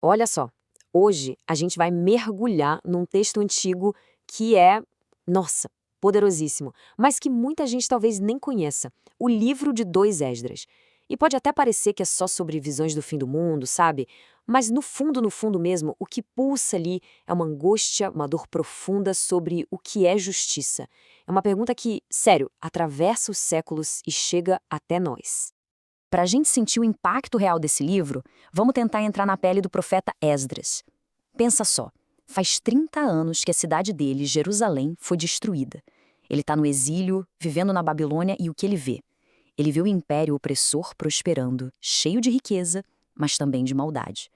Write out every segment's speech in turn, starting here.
Olha só, hoje a gente vai mergulhar num texto antigo que é, nossa, poderosíssimo, mas que muita gente talvez nem conheça, o livro de 2 Esdras. E pode até parecer que é só sobre visões do fim do mundo, sabe? Mas no fundo mesmo, o que pulsa ali é uma angústia, uma dor profunda sobre o que é justiça. É uma pergunta que, sério, atravessa os séculos e chega até nós. Para a gente sentir o impacto real desse livro, vamos tentar entrar na pele do profeta Esdras. Pensa só, faz 30 anos que a cidade dele, Jerusalém, foi destruída. Ele está no exílio, vivendo na Babilônia e o que ele vê? Ele vê o império opressor prosperando, cheio de riqueza, mas também de maldade.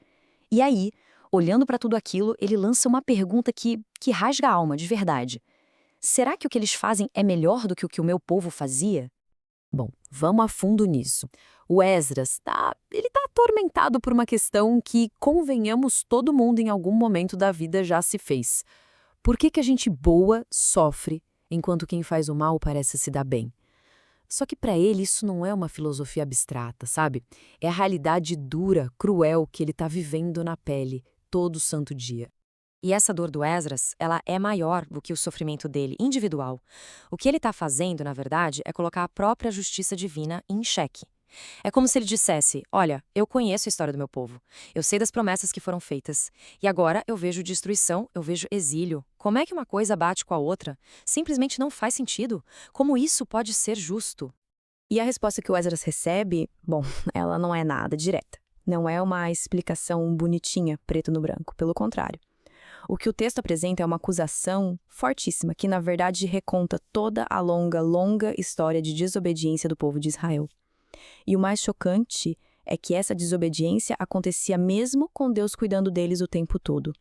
E aí, olhando para tudo aquilo, ele lança uma pergunta que rasga a alma de verdade. Será que o que eles fazem é melhor do que o que o meu povo fazia? Bom, vamos a fundo nisso. O Esdras, ele tá atormentado por uma questão que, convenhamos, todo mundo em algum momento da vida já se fez. Por que que a gente boa sofre, enquanto quem faz o mal parece se dar bem? Só que para ele isso não é uma filosofia abstrata, sabe? É a realidade dura, cruel que ele está vivendo na pele todo santo dia. E essa dor do Esdras, ela é maior do que o sofrimento dele individual. O que ele está fazendo, na verdade, é colocar a própria justiça divina em xeque. É como se ele dissesse: olha, eu conheço a história do meu povo, eu sei das promessas que foram feitas, e agora eu vejo destruição, eu vejo exílio. Como é que uma coisa bate com a outra? Simplesmente não faz sentido. Como isso pode ser justo? E a resposta que o Esdras recebe, bom, ela não é nada direta. Não é uma explicação bonitinha, preto no branco. Pelo contrário. O que o texto apresenta é uma acusação fortíssima, que na verdade reconta toda a longa história de desobediência do povo de Israel. E o mais chocante é que essa desobediência acontecia mesmo com Deus cuidando deles o tempo todo.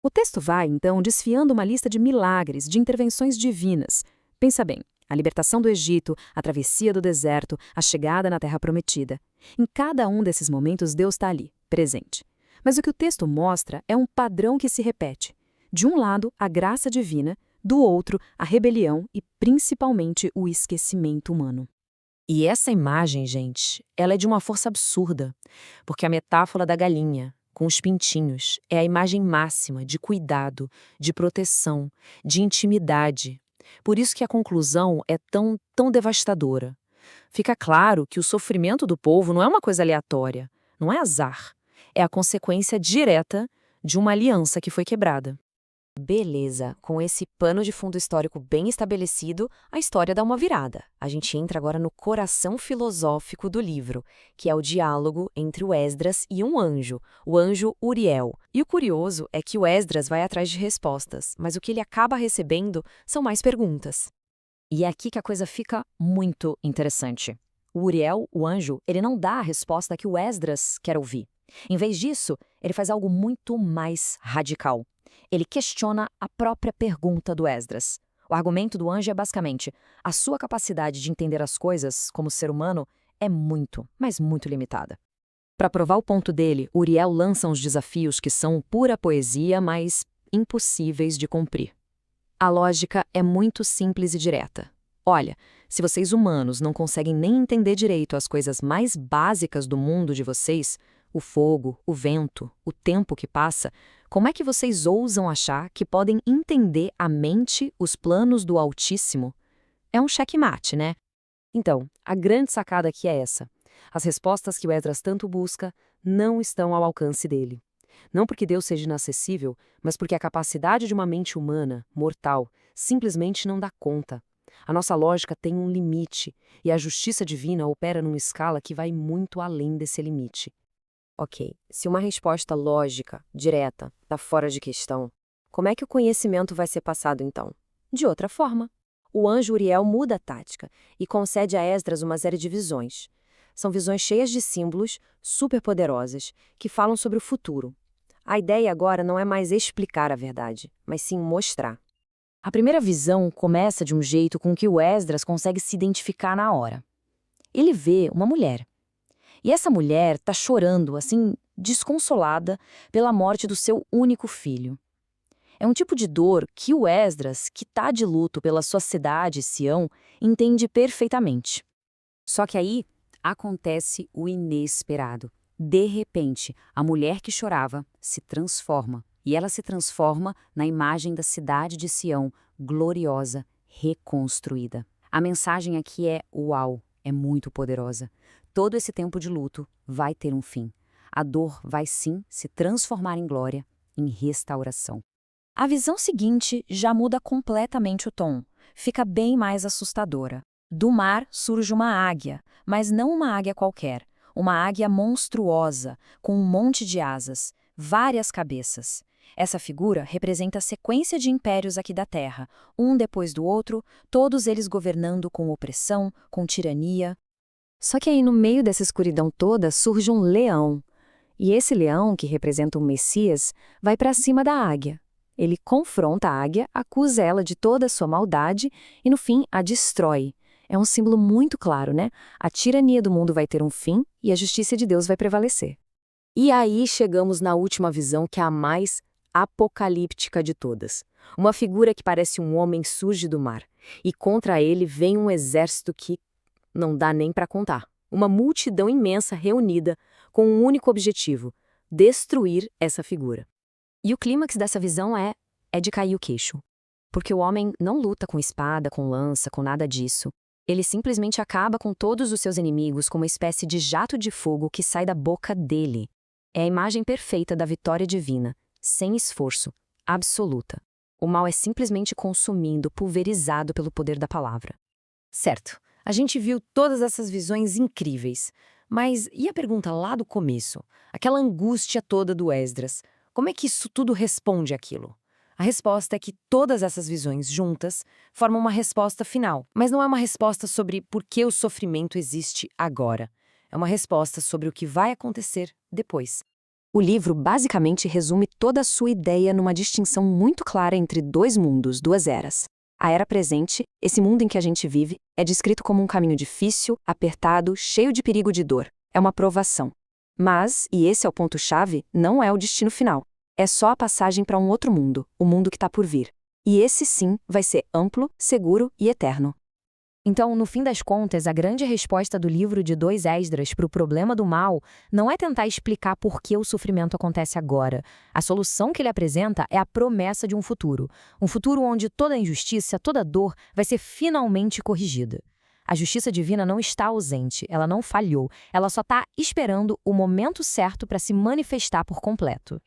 O texto vai, então, desfiando uma lista de milagres, de intervenções divinas. Pensa bem, a libertação do Egito, a travessia do deserto, a chegada na Terra Prometida. Em cada um desses momentos, Deus está ali, presente. Mas o que o texto mostra é um padrão que se repete. De um lado, a graça divina, do outro, a rebelião e, principalmente, o esquecimento humano. E essa imagem, gente, ela é de uma força absurda, porque a metáfora da galinha, com os pintinhos, é a imagem máxima de cuidado, de proteção, de intimidade. Por isso que a conclusão é tão devastadora. Fica claro que o sofrimento do povo não é uma coisa aleatória, não é azar. É a consequência direta de uma aliança que foi quebrada. Beleza, com esse pano de fundo histórico bem estabelecido, a história dá uma virada. A gente entra agora no coração filosófico do livro, que é o diálogo entre o Esdras e um anjo, o anjo Uriel. E o curioso é que o Esdras vai atrás de respostas, mas o que ele acaba recebendo são mais perguntas. E é aqui que a coisa fica muito interessante. O Uriel, o anjo, ele não dá a resposta que o Esdras quer ouvir. Em vez disso, ele faz algo muito mais radical. Ele questiona a própria pergunta do Esdras. O argumento do anjo é basicamente: a sua capacidade de entender as coisas como ser humano é muito, mas muito limitada. Para provar o ponto dele, Uriel lança uns desafios que são pura poesia, mas impossíveis de cumprir. A lógica é muito simples e direta. Olha, se vocês humanos não conseguem nem entender direito as coisas mais básicas do mundo de vocês, o fogo, o vento, o tempo que passa, como é que vocês ousam achar que podem entender a mente, os planos do Altíssimo? É um checkmate, né? Então, a grande sacada aqui é essa. As respostas que o Esdras tanto busca não estão ao alcance dele. Não porque Deus seja inacessível, mas porque a capacidade de uma mente humana, mortal, simplesmente não dá conta. A nossa lógica tem um limite, e a justiça divina opera numa escala que vai muito além desse limite. Ok, se uma resposta lógica, direta, está fora de questão, como é que o conhecimento vai ser passado então? De outra forma. O anjo Uriel muda a tática e concede a Esdras uma série de visões. São visões cheias de símbolos, superpoderosas, que falam sobre o futuro. A ideia agora não é mais explicar a verdade, mas sim mostrar. A primeira visão começa de um jeito com que o Esdras consegue se identificar na hora. Ele vê uma mulher. E essa mulher está chorando, assim, desconsolada pela morte do seu único filho. É um tipo de dor que o Esdras, que está de luto pela sua cidade, Sião, entende perfeitamente. Só que aí acontece o inesperado. De repente, a mulher que chorava se transforma, e ela se transforma na imagem da cidade de Sião, gloriosa, reconstruída. A mensagem aqui é uau, é muito poderosa. Todo esse tempo de luto vai ter um fim. A dor vai sim se transformar em glória, em restauração. A visão seguinte já muda completamente o tom. Fica bem mais assustadora. Do mar surge uma águia, mas não uma águia qualquer. Uma águia monstruosa, com um monte de asas, várias cabeças. Essa figura representa a sequência de impérios aqui da Terra, um depois do outro, todos eles governando com opressão, com tirania. Só que aí no meio dessa escuridão toda surge um leão. E esse leão, que representa o Messias, vai para cima da águia. Ele confronta a águia, acusa ela de toda a sua maldade e, no fim, a destrói. É um símbolo muito claro, né? A tirania do mundo vai ter um fim e a justiça de Deus vai prevalecer. E aí chegamos na última visão, que é a mais apocalíptica de todas. Uma figura que parece um homem surge do mar, e contra ele vem um exército que não dá nem para contar. Uma multidão imensa reunida com um único objetivo: destruir essa figura. E o clímax dessa visão é de cair o queixo. Porque o homem não luta com espada, com lança, com nada disso. Ele simplesmente acaba com todos os seus inimigos com uma espécie de jato de fogo que sai da boca dele. É a imagem perfeita da vitória divina, sem esforço, absoluta. O mal é simplesmente consumindo, pulverizado pelo poder da palavra. Certo, a gente viu todas essas visões incríveis. Mas e a pergunta lá do começo? Aquela angústia toda do Esdras. Como é que isso tudo responde àquilo? A resposta é que todas essas visões juntas formam uma resposta final, mas não é uma resposta sobre por que o sofrimento existe agora. É uma resposta sobre o que vai acontecer depois. O livro basicamente resume toda a sua ideia numa distinção muito clara entre dois mundos, duas eras. A era presente, esse mundo em que a gente vive, é descrito como um caminho difícil, apertado, cheio de perigo e de dor. É uma provação. Mas, e esse é o ponto-chave, não é o destino final. É só a passagem para um outro mundo, o mundo que está por vir. E esse sim vai ser amplo, seguro e eterno. Então, no fim das contas, a grande resposta do livro de 2 Esdras para o problema do mal não é tentar explicar por que o sofrimento acontece agora. A solução que ele apresenta é a promessa de um futuro onde toda injustiça, toda dor vai ser finalmente corrigida. A justiça divina não está ausente, ela não falhou, ela só está esperando o momento certo para se manifestar por completo.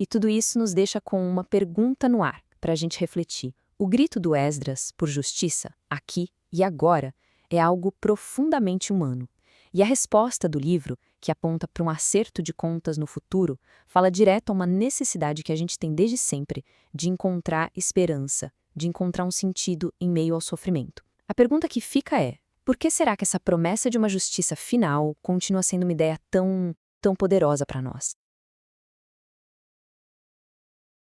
E tudo isso nos deixa com uma pergunta no ar, para a gente refletir. O grito do Esdras por justiça, aqui e agora, é algo profundamente humano. E a resposta do livro, que aponta para um acerto de contas no futuro, fala direto a uma necessidade que a gente tem desde sempre de encontrar esperança, de encontrar um sentido em meio ao sofrimento. A pergunta que fica é: por que será que essa promessa de uma justiça final continua sendo uma ideia tão poderosa para nós?